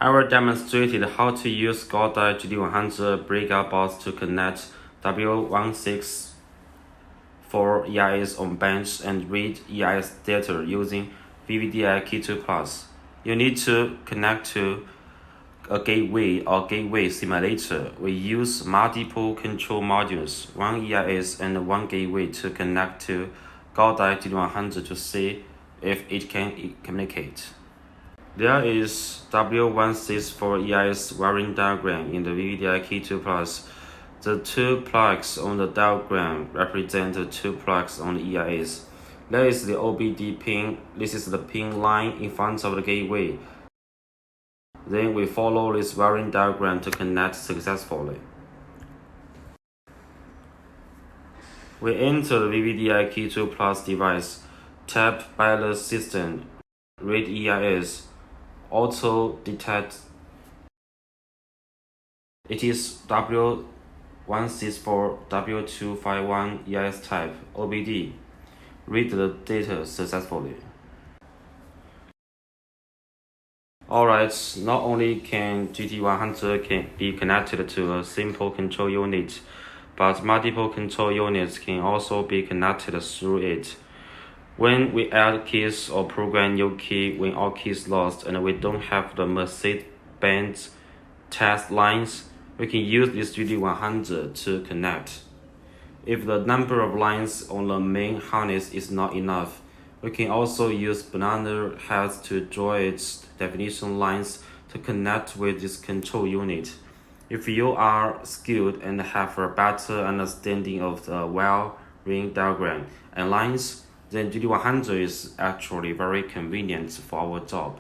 I will demonstrate how to use Godiag GT100 breakout box to connect W164 EIS on Benz and read EIS data using VVDI Key2 Plus. You need to connect to a gateway or gateway simulator. We use multiple control modules, one EIS and one gateway to connect to Godiag GT100 to see if it can communicate. There is W164 EIS wiring diagram in the VVDI Key2 Plus. The two plugs on the diagram represent the two plugs on the EIS. There is the OBD pin. This is the pin line in front of the gateway. Then we follow this wiring diagram to connect successfully. We enter the VVDI Key2 Plus device, tap Balance System, read EIS, auto detect. It is W164 W251 EIS type OBD. Read the data successfully. Alright, not only can GT100 be connected to a simple control unit, but multiple control units can also be connected through it. When we add keys or program new key when all keys lost and we don't have the Mercedes-Benz test lines, we can use this GT100 to connect. If the number of lines on the main harness is not enough, we can also use banana heads to draw its definition lines to connect with this control unit. If you are skilled and have a better understanding of the wiring diagram and lines, then GT100 is actually very convenient for our job.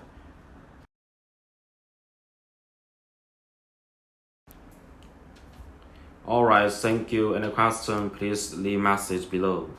Alright, thank you. Any question, please leave message below.